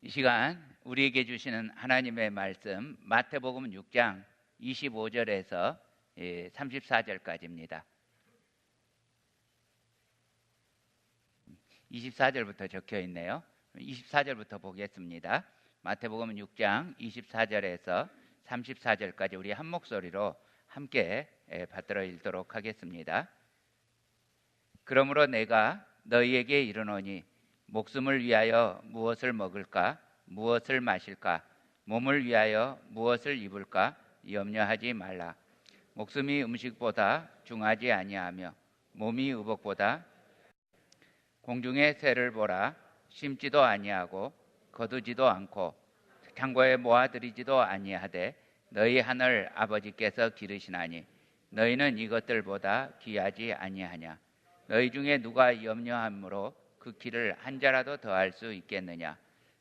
이 시간 우리에게 주시는 하나님의 말씀 마태복음 6장 25절에서 34절까지입니다. 24절부터 적혀 있네요. 24절부터 보겠습니다. 마태복음 6장 24절에서 34절까지 우리 한 목소리로 함께 받들어 읽도록 하겠습니다. 그러므로 내가 너희에게 이르노니 목숨을 위하여 무엇을 먹을까, 무엇을 마실까, 몸을 위하여 무엇을 입을까 염려하지 말라. 목숨이 음식보다 중하지 아니하며 몸이 의복보다. 공중의 새를 보라. 심지도 아니하고 거두지도 않고 창고에 모아들이지도 아니하되 너희 하늘 아버지께서 기르시나니 너희는 이것들보다 귀하지 아니하냐. 너희 중에 누가 염려함으로 그 키를 한 자라도 더할 수 있겠느냐.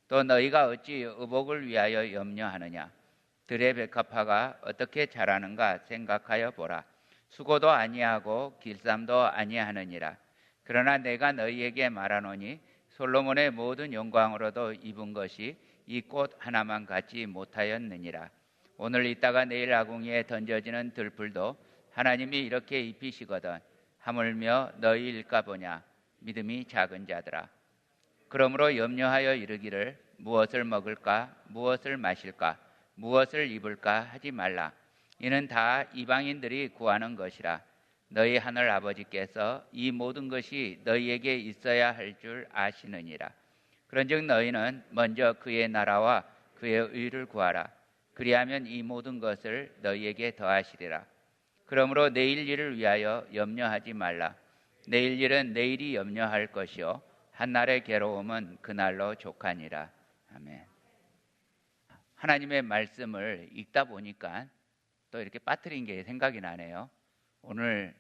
또 너희가 어찌 의복을 위하여 염려하느냐. 들의 백합화가 어떻게 자라는가 생각하여 보라. 수고도 아니하고 길쌈도 아니하느니라. 그러나 내가 너희에게 말하노니 솔로몬의 모든 영광으로도 입은 것이 이 꽃 하나만 갖지 못하였느니라. 오늘 있다가 내일 아궁이에 던져지는 들풀도 하나님이 이렇게 입히시거든 하물며 너희일까 보냐. 믿음이 작은 자들아. 그러므로 염려하여 이르기를 무엇을 먹을까, 무엇을 마실까, 무엇을 입을까 하지 말라. 이는 다 이방인들이 구하는 것이라. 너희 하늘 아버지께서 이 모든 것이 너희에게 있어야 할 줄 아시느니라. 그런즉 너희는 먼저 그의 나라와 그의 의를 구하라. 그리하면 이 모든 것을 너희에게 더하시리라. 그러므로 내일 일을 위하여 염려하지 말라. 내일 일은 내일이 염려할 것이요 한날의 괴로움은 그날로 족하니라. 아멘. 하나님의 말씀을 읽다 보니까 또 이렇게 빠뜨린 게 생각이 나네요. 오늘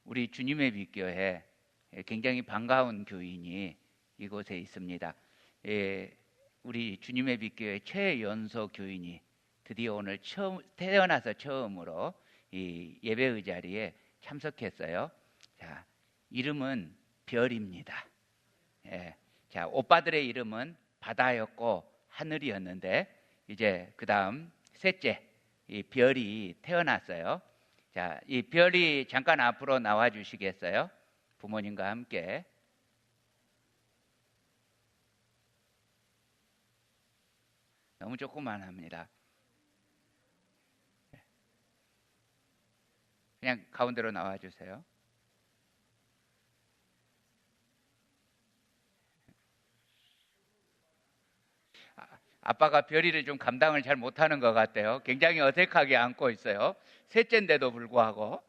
우리 주님의 빛교회 굉장히 반가운 교인이 이곳에 있습니다. 우리 주님의 빛교회 최연소 교인이 드디어 오늘 태어나서 처음으로 이 예배의 자리에 참석했어요. 자, 이름은 별입니다. 자, 오빠들의 이름은 바다였고 하늘이었는데 이제 그 다음 셋째 이 별이 태어났어요. 자, 이 별이 잠깐 앞으로 나와 주시겠어요? 부모님과 함께. 너무 조그만합니다. 그냥 가운데로 나와 주세요. 아빠가 별이를 좀 감당을 잘 못하는 것 같아요. 굉장히 어색하게 안고 있어요. 셋째인데도 불구하고.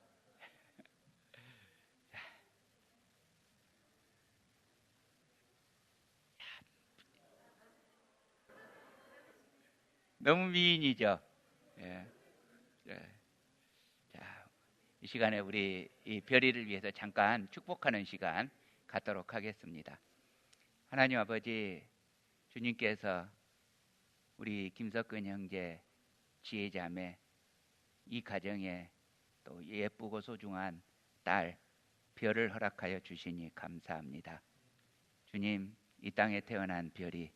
너무 미인이죠. 예. 자, 이 시간에 우리 이 별이를 위해서 잠깐 축복하는 시간 갖도록 하겠습니다. 하나님 아버지, 주님께서 우리 김석근 형제, 지혜자매, 이 가정에 또 예쁘고 소중한 딸 별을 허락하여 주시니 감사합니다. 주님, 이 땅에 태어난 별이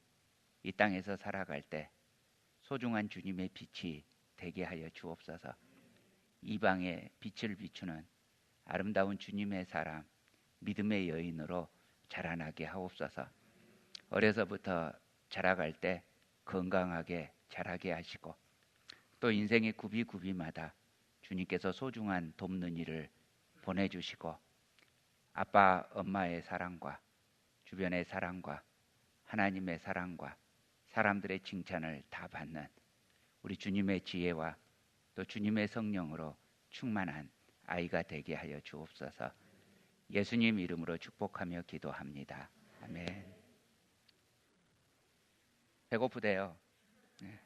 이 땅에서 살아갈 때 소중한 주님의 빛이 되게 하여 주옵소서. 이방에 빛을 비추는 아름다운 주님의 사람, 믿음의 여인으로 자라나게 하옵소서. 어려서부터 자라갈 때 건강하게 자라게 하시고 또 인생의 구비구비마다 주님께서 소중한 돕는 일을 보내주시고 아빠 엄마의 사랑과 주변의 사랑과 하나님의 사랑과 사람들의 칭찬을 다 받는 우리 주님의 지혜와 또 주님의 성령으로 충만한 아이가 되게 하여 주옵소서. 예수님 이름으로 축복하며 기도합니다. 아멘. 배고프대요. 네.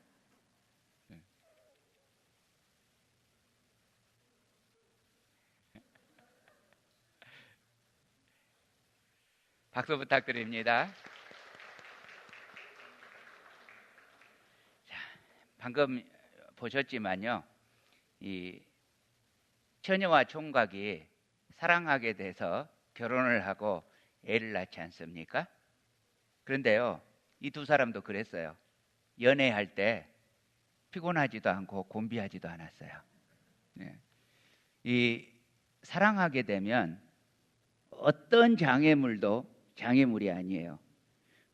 박수 부탁드립니다. 자, 방금 보셨지만요, 이 처녀와 총각이 사랑하게 돼서 결혼을 하고 애를 낳지 않습니까? 그런데요, 이 두 사람도 그랬어요. 연애할 때 피곤하지도 않고 곤비하지도 않았어요. 네. 이 사랑하게 되면 어떤 장애물도 장애물이 아니에요.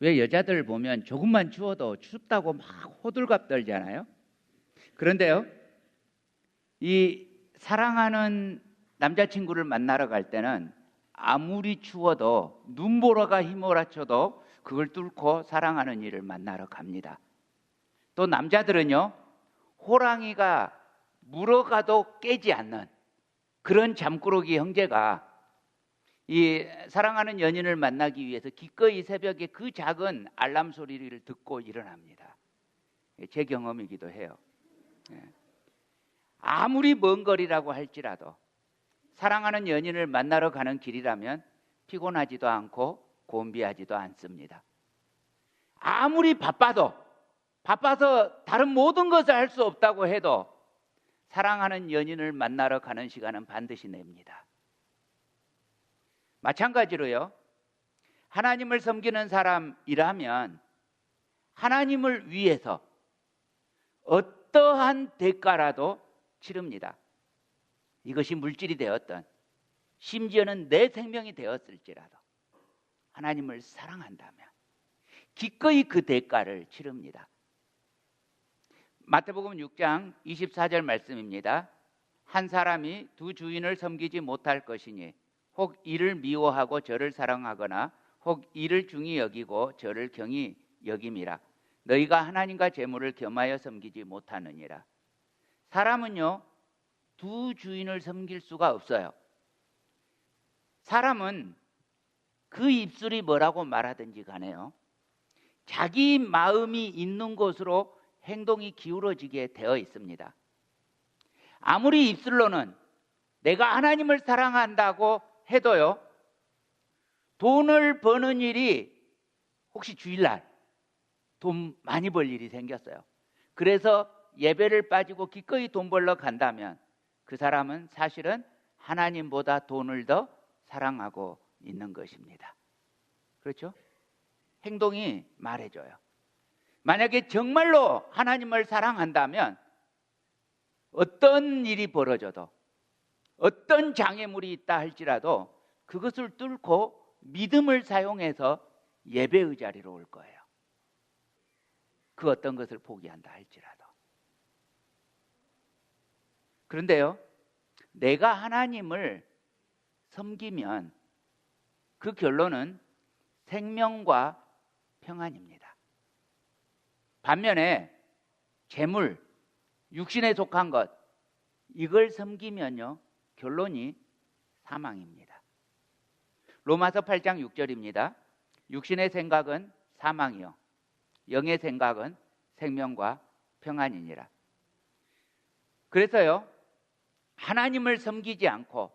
왜 여자들 보면 조금만 추워도 춥다고 막 호들갑 떨잖아요. 그런데요, 이 사랑하는 남자친구를 만나러 갈 때는 아무리 추워도 눈보라가 휘몰아쳐도 그걸 뚫고 사랑하는 이를 만나러 갑니다. 또 남자들은요, 호랑이가 물어가도 깨지 않는 그런 잠꾸러기 형제가 이 사랑하는 연인을 만나기 위해서 기꺼이 새벽에 그 작은 알람 소리를 듣고 일어납니다. 제 경험이기도 해요. 아무리 먼 거리라고 할지라도 사랑하는 연인을 만나러 가는 길이라면 피곤하지도 않고 곤비하지도 않습니다. 아무리 바빠서 다른 모든 것을 할 수 없다고 해도 사랑하는 연인을 만나러 가는 시간은 반드시 냅니다. 마찬가지로요, 하나님을 섬기는 사람이라면 하나님을 위해서 어떠한 대가라도 치릅니다. 이것이 물질이 되었던, 심지어는 내 생명이 되었을지라도 하나님을 사랑한다면 기꺼이 그 대가를 치릅니다. 마태복음 6장 24절 말씀입니다. 한 사람이 두 주인을 섬기지 못할 것이니 혹 이를 미워하고 저를 사랑하거나 혹 이를 중히 여기고 저를 경히 여김이라. 너희가 하나님과 재물을 겸하여 섬기지 못하느니라. 사람은요, 두 주인을 섬길 수가 없어요. 사람은 그 입술이 뭐라고 말하든지 간에요, 자기 마음이 있는 곳으로 행동이 기울어지게 되어 있습니다. 아무리 입술로는 내가 하나님을 사랑한다고 해도요, 돈을 버는 일이, 혹시 주일날 돈 많이 벌 일이 생겼어요. 그래서 예배를 빠지고 기꺼이 돈 벌러 간다면 그 사람은 사실은 하나님보다 돈을 더 사랑하고 있는 것입니다. 그렇죠? 행동이 말해줘요. 만약에 정말로 하나님을 사랑한다면 어떤 일이 벌어져도, 어떤 장애물이 있다 할지라도 그것을 뚫고 믿음을 사용해서 예배의 자리로 올 거예요. 그 어떤 것을 포기한다 할지라도. 그런데요, 내가 하나님을 섬기면 그 결론은 생명과 평안입니다. 반면에 재물, 육신에 속한 것, 이걸 섬기면요, 결론이 사망입니다. 로마서 8장 6절입니다. 육신의 생각은 사망이요 영의 생각은 생명과 평안이니라. 그래서요, 하나님을 섬기지 않고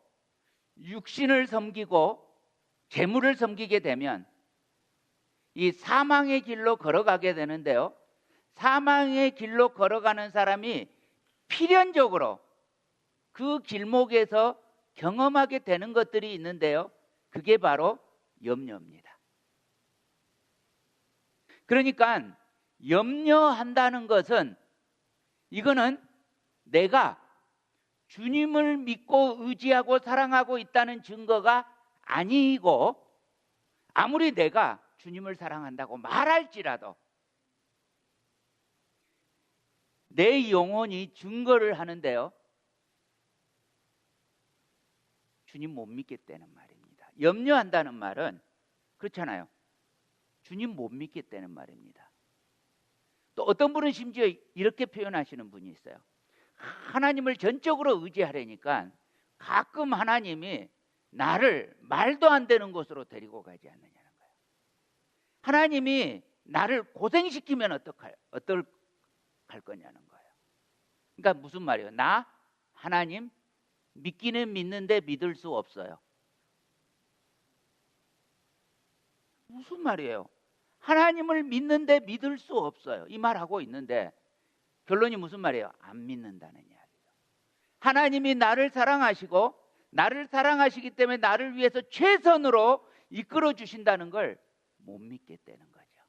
육신을 섬기고 재물을 섬기게 되면 이 사망의 길로 걸어가게 되는데요, 사망의 길로 걸어가는 사람이 필연적으로 그 길목에서 경험하게 되는 것들이 있는데요, 그게 바로 염려입니다. 그러니까 염려한다는 것은, 이거는 내가 주님을 믿고 의지하고 사랑하고 있다는 증거가 아니고, 아무리 내가 주님을 사랑한다고 말할지라도 내 영혼이 증거를 하는데요, 주님 못 믿겠다는 말입니다. 염려한다는 말은 그렇잖아요. 주님 못 믿겠다는 말입니다. 또 어떤 분은 심지어 이렇게 표현하시는 분이 있어요. 하나님을 전적으로 의지하려니까 가끔 하나님이 나를 말도 안 되는 곳으로 데리고 가지 않느냐는 거예요. 하나님이 나를 고생시키면 어떡할 거냐는 거예요. 그러니까 무슨 말이에요? 나 하나님 믿기는 믿는데 믿을 수 없어요. 무슨 말이에요? 하나님을 믿는데 믿을 수 없어요. 이 말하고 있는데 결론이 무슨 말이에요? 안 믿는다는 이야기죠. 하나님이 나를 사랑하시고 나를 사랑하시기 때문에 나를 위해서 최선으로 이끌어 주신다는 걸 못 믿겠다는 거죠.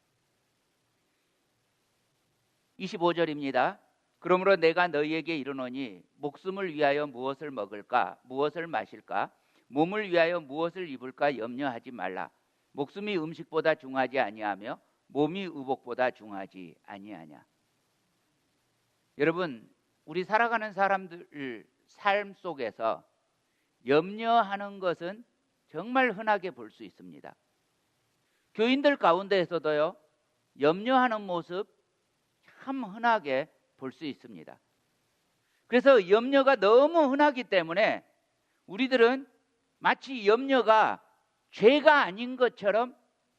25절입니다. 그러므로 내가 너희에게 이르노니 목숨을 위하여 무엇을 먹을까 무엇을 마실까 몸을 위하여 무엇을 입을까 염려하지 말라. 목숨이 음식보다 중하지 아니하며 몸이 의복보다 중하지 아니하냐. 여러분, 우리 살아가는 사람들 삶 속에서 염려하는 것은 정말 흔하게 볼 수 있습니다. 교인들 가운데에서도요, 염려하는 모습 참 흔하게 볼 수 있습니다. 그래서 염려가 너무 흔하기 때문에 우리들은 마치 염려가 죄가 아닌 것처럼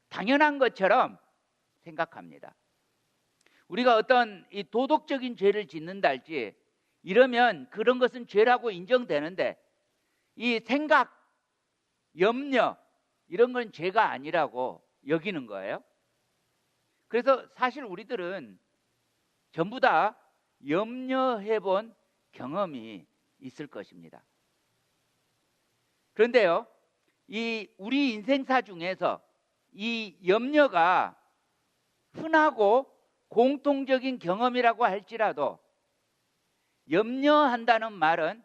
당연한 것처럼 생각합니다. 우리가 어떤 이 도덕적인 죄를 짓는다 할지 이러면 그런 것은 죄라고 인정되는데 이 생각, 염려 이런 건 죄가 아니라고 여기는 거예요. 그래서 사실 우리들은 전부 다 염려해 본 경험이 있을 것입니다. 그런데요, 이 우리 인생사 중에서 이 염려가 흔하고 공통적인 경험이라고 할지라도 염려한다는 말은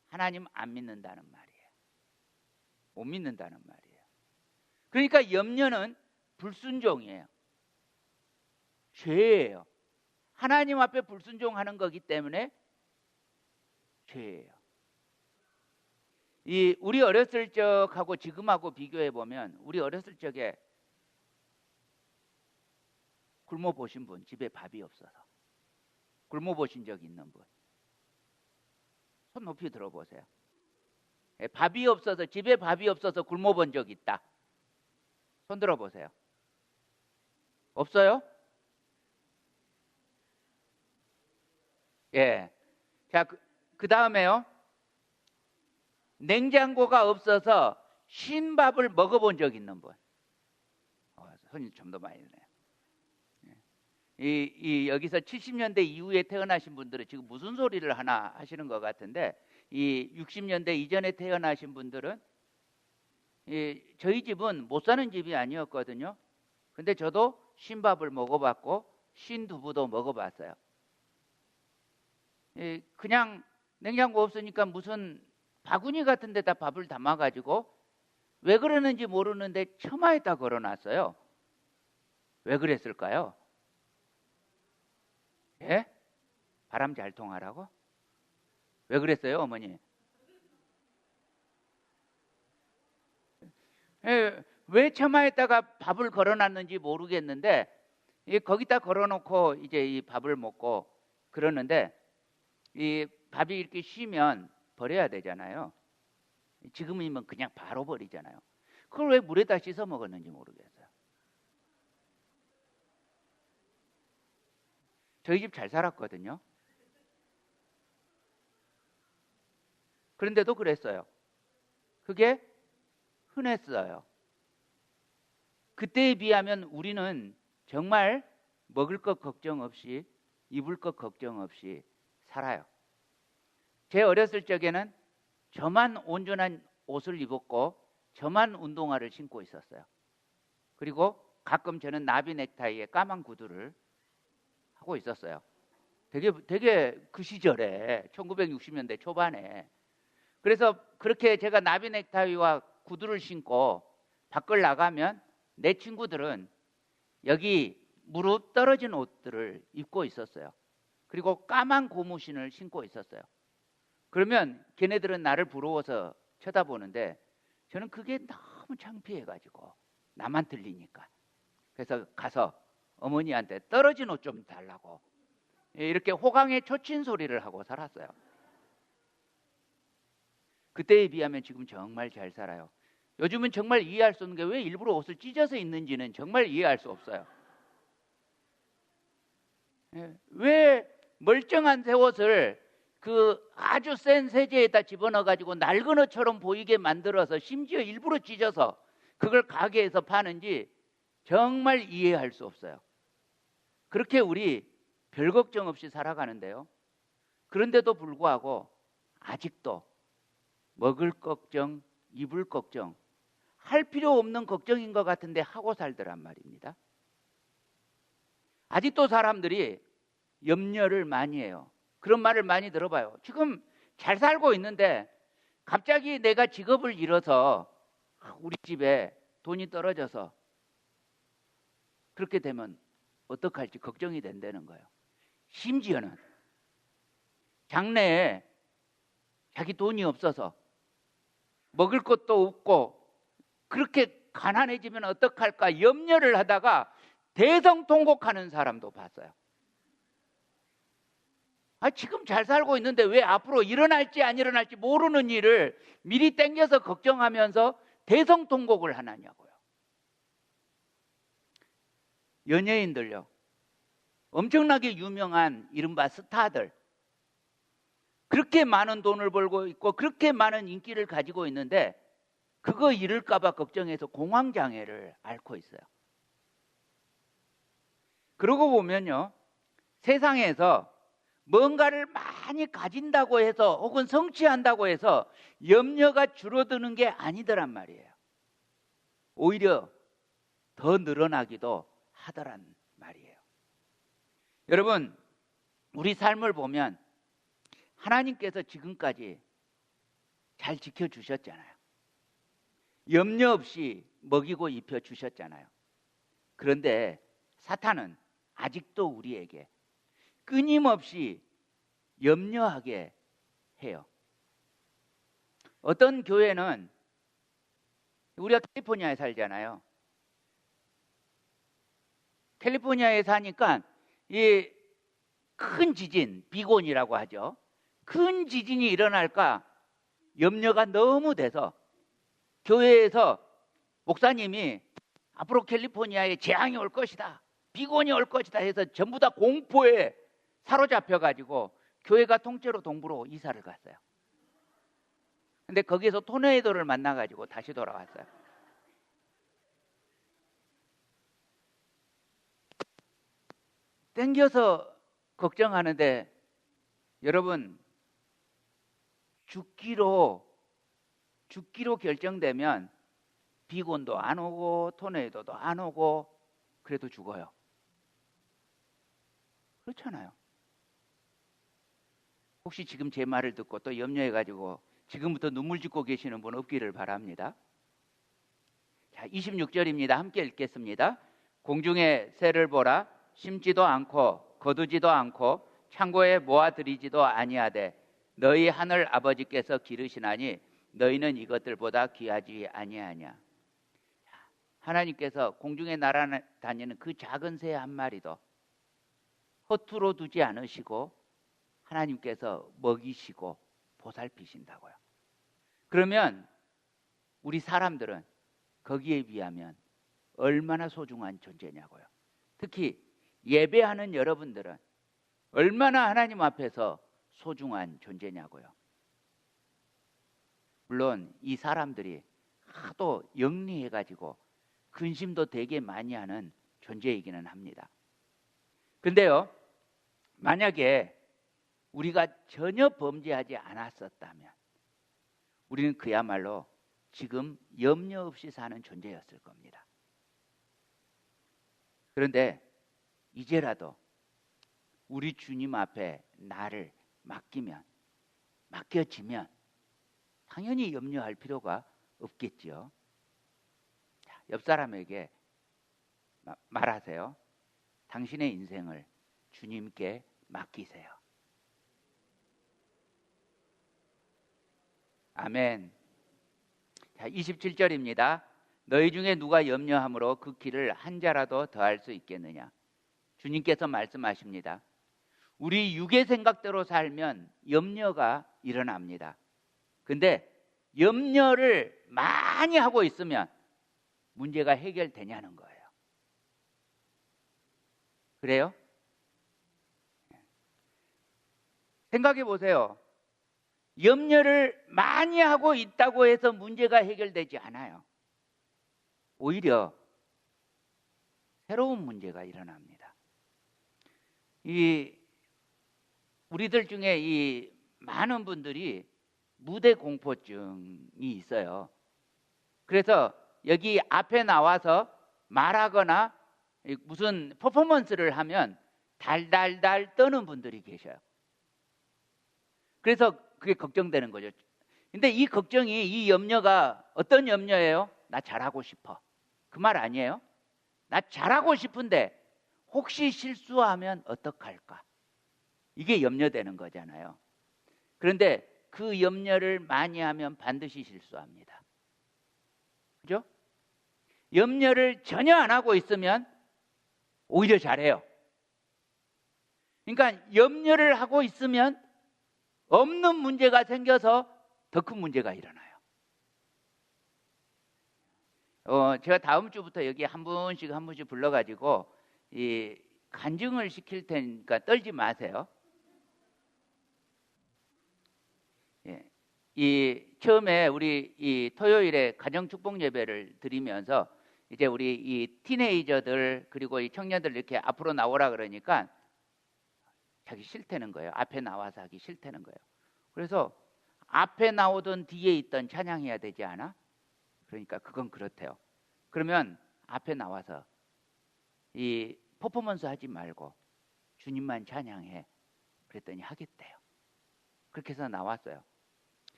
하나님 안 믿는다는 말이에요. 못 믿는다는 말이에요. 그러니까 염려는 불순종이에요. 죄예요. 하나님 앞에 불순종하는 거기 때문에 죄예요. 이 우리 어렸을 적하고 지금하고 비교해 보면 우리 어렸을 적에 굶어 보신 분, 집에 밥이 없어서 굶어 보신 적 있는 분, 손 높이 들어보세요. 밥이 없어서, 집에 밥이 없어서 굶어 본 적 있다. 손 들어보세요. 없어요? 예. 자, 그 다음에요. 냉장고가 없어서 신밥을 먹어본 적 있는 분. 손이 좀 더 많이 드네요. 여기서 70년대 이후에 태어나신 분들은 지금 무슨 소리를 하나 하시는 것 같은데, 이 60년대 이전에 태어나신 분들은 저희 집은 못 사는 집이 아니었거든요. 근데 저도 신밥을 먹어봤고 신두부도 먹어봤어요. 그냥 냉장고 없으니까 무슨 바구니 같은 데다 밥을 담아가지고 왜 그러는지 모르는데 처마에다 걸어놨어요. 왜 그랬을까요? 예? 바람 잘 통하라고? 왜 그랬어요, 어머니? 왜 처마에다가 밥을 걸어놨는지 모르겠는데 거기다 걸어놓고 이제 이 밥을 먹고 그러는데 이 밥이 이렇게 쉬면 버려야 되잖아요. 지금이면 그냥 바로 버리잖아요. 그걸 왜 물에다 씻어 먹었는지 모르겠어요. 저희 집 잘 살았거든요. 그런데도 그랬어요. 그게 흔했어요. 그때에 비하면 우리는 정말 먹을 것 걱정 없이 입을 것 걱정 없이 살아요. 제 어렸을 적에는 저만 온전한 옷을 입었고 저만 운동화를 신고 있었어요. 그리고 가끔 저는 나비 넥타이에 까만 구두를 하고 있었어요. 되게 그 시절에 1960년대 초반에. 그래서 그렇게 제가 나비 넥타이와 구두를 신고 밖을 나가면 내 친구들은 여기 무릎 떨어진 옷들을 입고 있었어요. 그리고 까만 고무신을 신고 있었어요. 그러면 걔네들은 나를 부러워서 쳐다보는데 저는 그게 너무 창피해가지고 나만 들리니까. 그래서 가서 어머니한테 떨어진 옷 좀 달라고 이렇게 호강의 초친 소리를 하고 살았어요. 그때에 비하면 지금 정말 잘 살아요. 요즘은 정말 이해할 수 없는 게 왜 일부러 옷을 찢어서 입는지는 정말 이해할 수 없어요. 왜 멀쩡한 새 옷을 그 아주 센 세제에다 집어넣어가지고 낡은 옷처럼 보이게 만들어서 심지어 일부러 찢어서 그걸 가게에서 파는지 정말 이해할 수 없어요. 그렇게 우리 별 걱정 없이 살아가는데요. 그런데도 불구하고 아직도 먹을 걱정, 입을 걱정, 할 필요 없는 걱정인 것 같은데 하고 살더란 말입니다. 아직도 사람들이 염려를 많이 해요. 그런 말을 많이 들어봐요. 지금 잘 살고 있는데 갑자기 내가 직업을 잃어서 우리 집에 돈이 떨어져서 그렇게 되면 어떡할지 걱정이 된다는 거예요. 심지어는 장래에 자기 돈이 없어서 먹을 것도 없고 그렇게 가난해지면 어떡할까 염려를 하다가 대성통곡하는 사람도 봤어요. 지금 잘 살고 있는데 왜 앞으로 일어날지 안 일어날지 모르는 일을 미리 땡겨서 걱정하면서 대성통곡을 하느냐고요. 연예인들요. 엄청나게 유명한 이른바 스타들. 그렇게 많은 돈을 벌고 있고 그렇게 많은 인기를 가지고 있는데 그거 잃을까 봐 걱정해서 공황장애를 앓고 있어요. 그러고 보면요. 세상에서 뭔가를 많이 가진다고 해서 혹은 성취한다고 해서 염려가 줄어드는 게 아니더란 말이에요. 오히려 더 늘어나기도 하더란 말이에요. 여러분, 우리 삶을 보면 하나님께서 지금까지 잘 지켜주셨잖아요. 염려 없이 먹이고 입혀주셨잖아요. 그런데 사탄은 아직도 우리에게 끊임없이 염려하게 해요. 어떤 교회는 우리가 캘리포니아에 살잖아요. 캘리포니아에 사니까 이 큰 지진, 비곤이라고 하죠. 큰 지진이 일어날까 염려가 너무 돼서 교회에서 목사님이 앞으로 캘리포니아에 재앙이 올 것이다, 비곤이 올 것이다 해서 전부 다 공포에 사로잡혀가지고 교회가 통째로 동부로 이사를 갔어요. 근데 거기에서 토네이도를 만나가지고 다시 돌아왔어요. 땡겨서 걱정하는데 여러분 죽기로 결정되면 비곤도 안 오고 토네이도도 안 오고 그래도 죽어요. 그렇잖아요. 혹시 지금 제 말을 듣고 또 염려해가지고 지금부터 눈물 짓고 계시는 분 없기를 바랍니다. 자, 26절입니다. 함께 읽겠습니다. 공중의 새를 보라. 심지도 않고 거두지도 않고 창고에 모아들이지도 아니하되 너희 하늘 아버지께서 기르시나니 너희는 이것들보다 귀하지 아니하냐. 하나님께서 공중에 날아다니는 그 작은 새 한 마리도 허투루 두지 않으시고 하나님께서 먹이시고 보살피신다고요. 그러면 우리 사람들은 거기에 비하면 얼마나 소중한 존재냐고요. 특히 예배하는 여러분들은 얼마나 하나님 앞에서 소중한 존재냐고요. 물론 이 사람들이 하도 영리해가지고 근심도 되게 많이 하는 존재이기는 합니다. 근데요, 만약에 우리가 전혀 범죄하지 않았었다면 우리는 그야말로 지금 염려 없이 사는 존재였을 겁니다. 그런데 이제라도 우리 주님 앞에 나를 맡겨지면 당연히 염려할 필요가 없겠지요. 자, 옆 사람에게 말하세요. 당신의 인생을 주님께 맡기세요. 아멘. 자, 27절입니다. 너희 중에 누가 염려함으로 그 길을 한 자라도 더할 수 있겠느냐. 주님께서 말씀하십니다. 우리 육의 생각대로 살면 염려가 일어납니다. 근데 염려를 많이 하고 있으면 문제가 해결되냐는 거예요. 그래요? 생각해 보세요. 염려를 많이 하고 있다고 해서 문제가 해결되지 않아요. 오히려 새로운 문제가 일어납니다. 우리들 중에 이 많은 분들이 무대 공포증이 있어요. 그래서 여기 앞에 나와서 말하거나 무슨 퍼포먼스를 하면 달달달 떠는 분들이 계셔요. 그래서 그게 걱정되는 거죠. 근데 이 걱정이, 이 염려가 어떤 염려예요? 나 잘하고 싶어. 그 말 아니에요? 나 잘하고 싶은데 혹시 실수하면 어떡할까? 이게 염려되는 거잖아요. 그런데 그 염려를 많이 하면 반드시 실수합니다. 그죠? 염려를 전혀 안 하고 있으면 오히려 잘해요. 그러니까 염려를 하고 있으면 없는 문제가 생겨서 더 큰 문제가 일어나요. 제가 다음 주부터 여기 한 분씩 불러가지고 이 간증을 시킬 테니까 떨지 마세요. 예. 이 처음에 우리 이 토요일에 가정 축복 예배를 드리면서 이제 우리 이 티네이저들 그리고 이 청년들 이렇게 앞으로 나오라 그러니까 자기 싫다는 거예요. 앞에 나와서 하기 싫다는 거예요. 그래서 앞에 나오던 뒤에 있던 찬양해야 되지 않아? 그러니까 그건 그렇대요. 그러면 앞에 나와서 이 퍼포먼스 하지 말고 주님만 찬양해. 그랬더니 하겠대요. 그렇게 해서 나왔어요.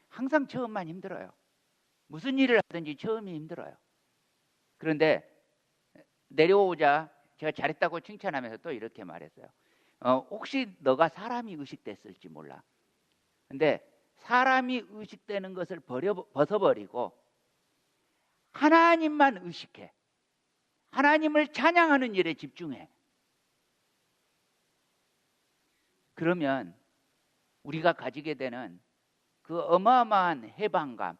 항상 처음만 힘들어요. 무슨 일을 하든지 처음이 힘들어요. 그런데 내려오자 제가 잘했다고 칭찬하면서 또 이렇게 말했어요. 혹시 너가 사람이 의식됐을지 몰라. 근데 사람이 의식되는 것을 벗어버리고 하나님만 의식해. 하나님을 찬양하는 일에 집중해. 그러면 우리가 가지게 되는 그 어마어마한 해방감,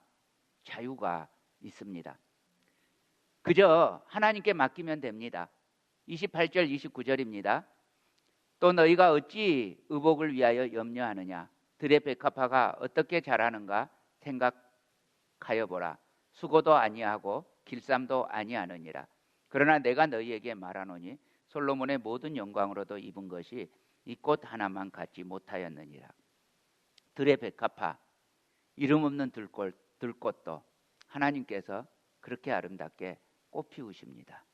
자유가 있습니다. 그저 하나님께 맡기면 됩니다. 28절, 29절입니다. 또 너희가 어찌 의복을 위하여 염려하느냐? 들의 백합화가 어떻게 자라는가 생각하여 보라. 수고도 아니하고 길쌈도 아니하느니라. 그러나 내가 너희에게 말하노니 솔로몬의 모든 영광으로도 입은 것이 이 꽃 하나만 갖지 못하였느니라. 들의 백합화, 이름 없는 들꽃도 하나님께서 그렇게 아름답게 꽃 피우십니다.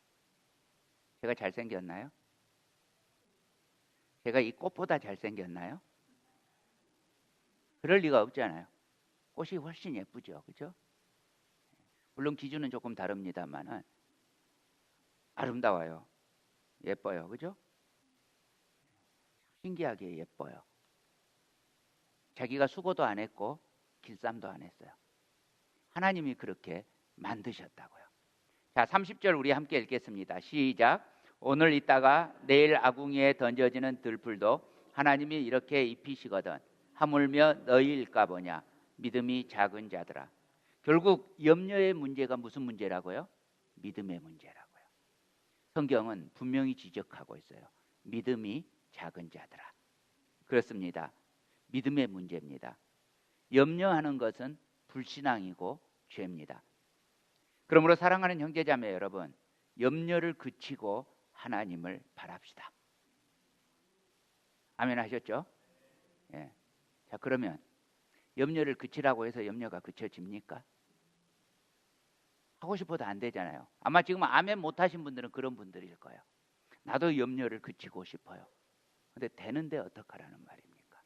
제가 잘생겼나요? 제가 이 꽃보다 잘생겼나요? 그럴 리가 없잖아요. 꽃이 훨씬 예쁘죠. 그죠? 물론 기준은 조금 다릅니다만 아름다워요. 예뻐요. 그죠? 신기하게 예뻐요. 자기가 수고도 안 했고 길쌈도 안 했어요. 하나님이 그렇게 만드셨다고요. 자, 30절 우리 함께 읽겠습니다. 시작. 오늘 있다가 내일 아궁이에 던져지는 들풀도 하나님이 이렇게 입히시거든 하물며 너희일까 보냐. 믿음이 작은 자들아. 결국 염려의 문제가 무슨 문제라고요? 믿음의 문제라고요. 성경은 분명히 지적하고 있어요. 믿음이 작은 자들아. 그렇습니다. 믿음의 문제입니다. 염려하는 것은 불신앙이고 죄입니다. 그러므로 사랑하는 형제자매 여러분, 염려를 그치고 하나님을 바랍시다. 아멘 하셨죠? 예. 자, 그러면 염려를 그치라고 해서 염려가 그쳐집니까? 하고 싶어도 안 되잖아요. 아마 지금 아멘 못하신 분들은 그런 분들일 거예요. 나도 염려를 그치고 싶어요. 근데 되는데 어떡하라는 말입니까?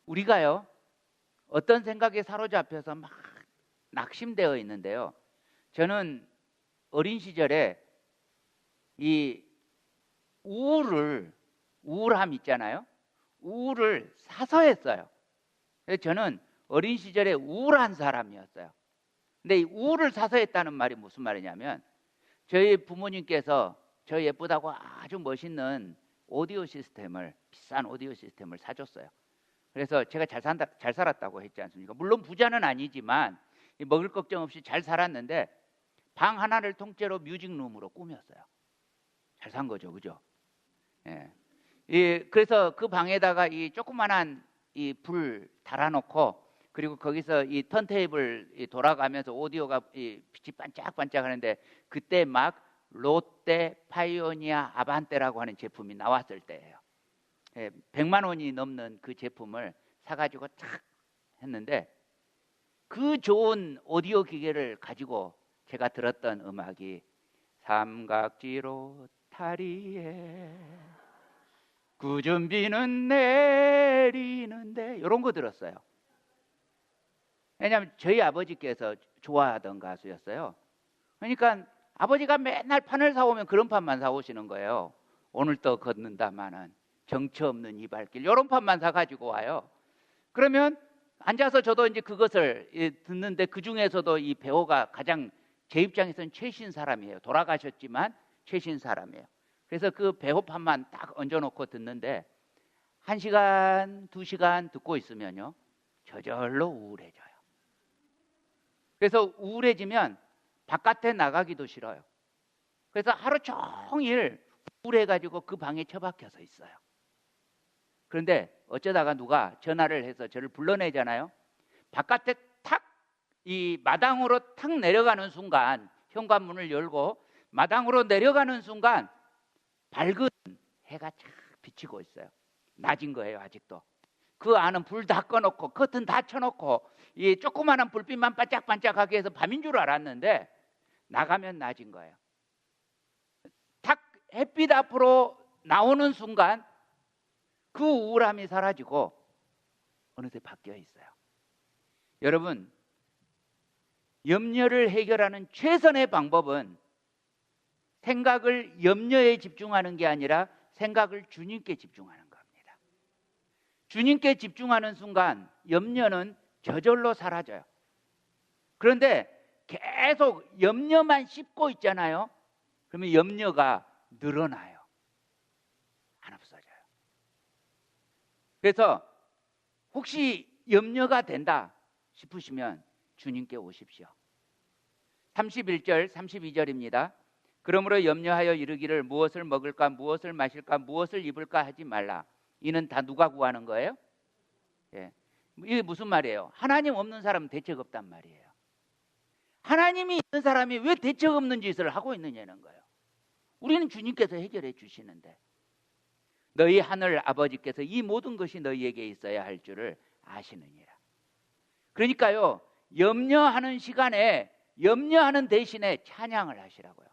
우리가요, 어떤 생각에 사로잡혀서 막 낙심되어 있는데요. 저는 어린 시절에 이 우울함 있잖아요. 우울을 사서 했어요. 그래서 저는 어린 시절에 우울한 사람이었어요. 근데 이 우울을 사서 했다는 말이 무슨 말이냐면 저희 부모님께서 저 예쁘다고 아주 멋있는 비싼 오디오 시스템을 사줬어요. 그래서 제가 잘 살았다고 했지 않습니까? 물론 부자는 아니지만 먹을 걱정 없이 잘 살았는데 방 하나를 통째로 뮤직룸으로 꾸몄어요. 잘 산 거죠, 그죠? 예. 그래서 그 방에다가 이 조그만한 이 불 달아놓고 그리고 거기서 이 턴테이블 돌아가면서 오디오가 빛이 반짝반짝 하는데 그때 막 롯데 파이오니아 아반떼라고 하는 제품이 나왔을 때예요. 100만 원이 넘는 그 제품을 사가지고 탁 했는데 그 좋은 오디오 기계를 가지고 제가 들었던 음악이 삼각지로 다리에 굳은 비는 내리는데 이런 거 들었어요. 왜냐하면 저희 아버지께서 좋아하던 가수였어요. 그러니까 아버지가 맨날 판을 사오면 그런 판만 사오시는 거예요. 오늘 또 걷는다마는 정처 없는 이 발길 이런 판만 사가지고 와요. 그러면 앉아서 저도 이제 그것을 듣는데 그 중에서도 이 배우가 가장 제 입장에서는 최신 사람이에요. 돌아가셨지만 최신 사람이에요. 그래서 그 배우판만 딱 얹어놓고 듣는데 1시간, 2시간 듣고 있으면요 저절로 우울해져요. 그래서 우울해지면 바깥에 나가기도 싫어요. 그래서 하루 종일 우울해가지고 그 방에 처박혀서 있어요. 그런데 어쩌다가 누가 전화를 해서 저를 불러내잖아요. 바깥에 탁 이 마당으로 탁 내려가는 순간 현관문을 열고 마당으로 내려가는 순간 밝은 해가 쫙 비치고 있어요. 낮인 거예요. 아직도 그 안은 불 다 꺼놓고 커튼 다 쳐놓고 이 조그마한 불빛만 반짝반짝하게 해서 밤인 줄 알았는데 나가면 낮인 거예요. 탁 햇빛 앞으로 나오는 순간 그 우울함이 사라지고 어느새 바뀌어 있어요. 여러분, 염려를 해결하는 최선의 방법은 생각을 염려에 집중하는 게 아니라 생각을 주님께 집중하는 겁니다. 주님께 집중하는 순간 염려는 저절로 사라져요. 그런데 계속 염려만 씹고 있잖아요. 그러면 염려가 늘어나요. 안 없어져요. 그래서 혹시 염려가 된다 싶으시면 주님께 오십시오. 31절, 32절입니다. 그러므로 염려하여 이르기를 무엇을 먹을까, 무엇을 마실까, 무엇을 입을까 하지 말라. 이는 다 누가 구하는 거예요? 예. 이게 무슨 말이에요? 하나님 없는 사람은 대책 없단 말이에요. 하나님이 있는 사람이 왜 대책 없는 짓을 하고 있느냐는 거예요. 우리는 주님께서 해결해 주시는데 너희 하늘 아버지께서 이 모든 것이 너희에게 있어야 할 줄을 아시느니라. 그러니까요, 염려하는 시간에 염려하는 대신에 찬양을 하시라고요.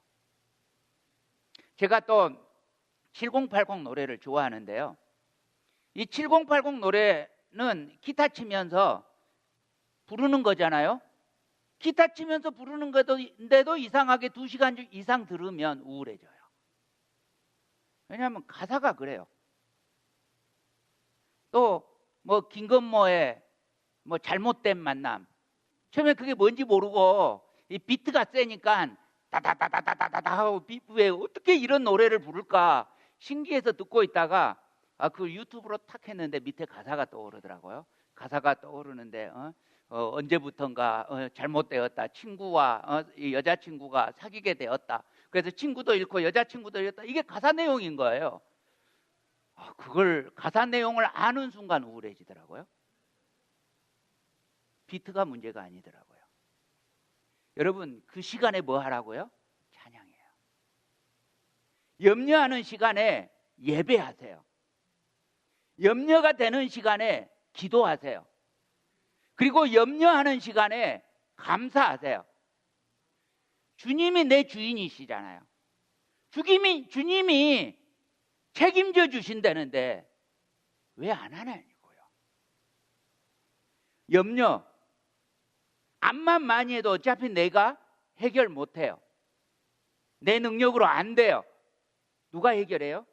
제가 또 7080 노래를 좋아하는데요. 이 7080 노래는 기타 치면서 부르는 거잖아요. 기타 치면서 부르는 건데도 이상하게 2시간 이상 들으면 우울해져요. 왜냐하면 가사가 그래요. 또 뭐 김건모의 뭐 잘못된 만남. 처음에 그게 뭔지 모르고 이 비트가 세니까 다다다다다다다 하고 왜 어떻게 이런 노래를 부를까 신기해서 듣고 있다가 그 유튜브로 탁 했는데 밑에 가사가 떠오르더라고요. 가사가 떠오르는데 언제부턴가 잘못되었다. 친구와 여자친구가 사귀게 되었다. 그래서 친구도 잃고 여자친구도 잃었다. 이게 가사 내용인 거예요. 그걸 가사 내용을 아는 순간 우울해지더라고요. 비트가 문제가 아니더라고요. 여러분, 그 시간에 뭐 하라고요? 찬양해요. 염려하는 시간에 예배하세요. 염려가 되는 시간에 기도하세요. 그리고 염려하는 시간에 감사하세요. 주님이 내 주인이시잖아요. 주님이 책임져 주신다는데 왜 안 하냐고요. 염려, 암만 많이 해도 어차피 내가 해결 못해요. 내 능력으로 안 돼요. 누가 해결해요?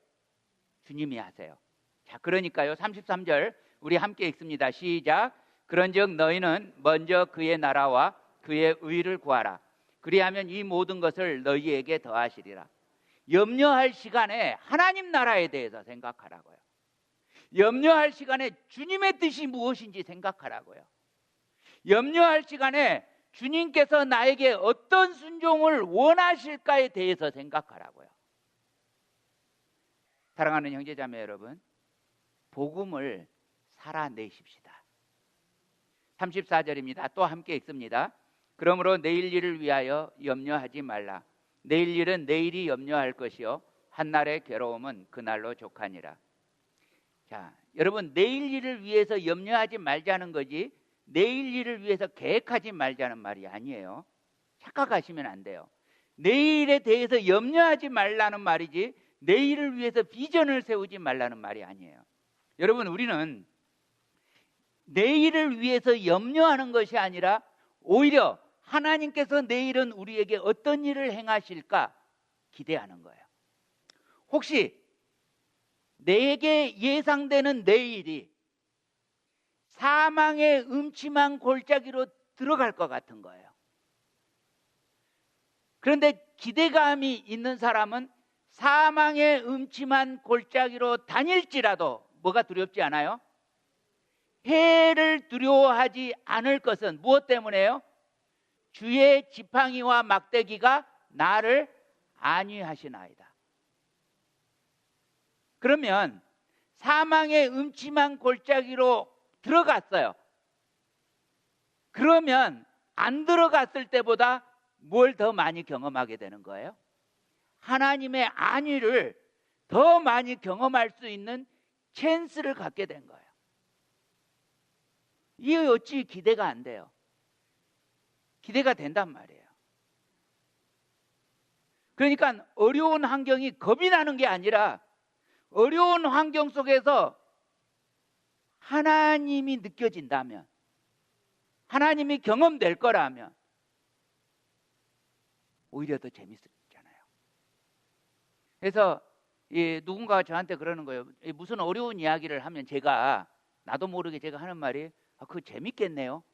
주님이 하세요. 자, 그러니까요, 33절 우리 함께 읽습니다. 시작. 그런즉 너희는 먼저 그의 나라와 그의 의를 구하라. 그리하면 이 모든 것을 너희에게 더하시리라. 염려할 시간에 하나님 나라에 대해서 생각하라고요. 염려할 시간에 주님의 뜻이 무엇인지 생각하라고요. 염려할 시간에 주님께서 나에게 어떤 순종을 원하실까에 대해서 생각하라고요. 사랑하는 형제자매 여러분, 복음을 살아내십시다. 34절입니다. 또 함께 읽습니다. 그러므로 내일 일을 위하여 염려하지 말라. 내일 일은 내일이 염려할 것이요 한날의 괴로움은 그날로 족하니라. 자, 여러분, 내일 일을 위해서 염려하지 말자는 거지 내일 일을 위해서 계획하지 말자는 말이 아니에요. 착각하시면 안 돼요. 내일에 대해서 염려하지 말라는 말이지 내일을 위해서 비전을 세우지 말라는 말이 아니에요. 여러분, 우리는 내일을 위해서 염려하는 것이 아니라 오히려 하나님께서 내일은 우리에게 어떤 일을 행하실까 기대하는 거예요. 혹시 내게 예상되는 내일이 사망의 음침한 골짜기로 들어갈 것 같은 거예요. 그런데 기대감이 있는 사람은 사망의 음침한 골짜기로 다닐지라도 뭐가 두렵지 않아요? 해를 두려워하지 않을 것은 무엇 때문에요? 주의 지팡이와 막대기가 나를 안위하시나이다. 그러면 사망의 음침한 골짜기로 들어갔어요. 그러면 안 들어갔을 때보다 뭘 더 많이 경험하게 되는 거예요? 하나님의 안위를 더 많이 경험할 수 있는 찬스를 갖게 된 거예요. 이게 어찌 기대가 안 돼요? 기대가 된단 말이에요. 그러니까 어려운 환경이 겁이 나는 게 아니라 어려운 환경 속에서 하나님이 느껴진다면, 하나님이 경험될 거라면 오히려 더 재밌었잖아요. 그래서 누군가가 저한테 그러는 거예요. 무슨 어려운 이야기를 하면 나도 모르게 제가 하는 말이 그거 재밌겠네요.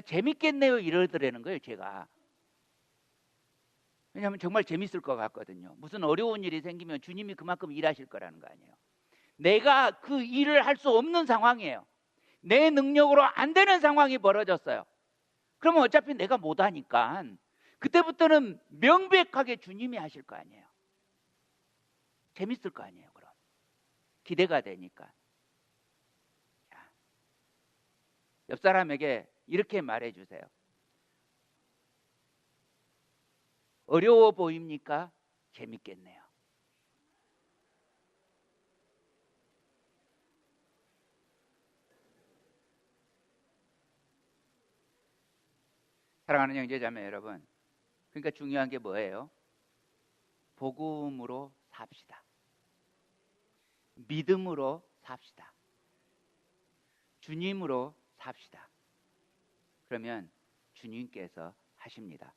재밌겠네요 이러더라는 거예요. 제가. 왜냐하면 정말 재밌을 것 같거든요. 무슨 어려운 일이 생기면 주님이 그만큼 일하실 거라는 거 아니에요. 내가 그 일을 할 수 없는 상황이에요. 내 능력으로 안 되는 상황이 벌어졌어요. 그러면 어차피 내가 못하니까 그때부터는 명백하게 주님이 하실 거 아니에요. 재밌을 거 아니에요. 그럼 기대가 되니까. 자, 옆 사람에게 이렇게 말해 주세요. 어려워 보입니까? 재밌겠네요. 사랑하는 형제자매 여러분, 그러니까 중요한 게 뭐예요? 복음으로 삽시다. 믿음으로 삽시다. 주님으로 삽시다. 그러면 주님께서 하십니다.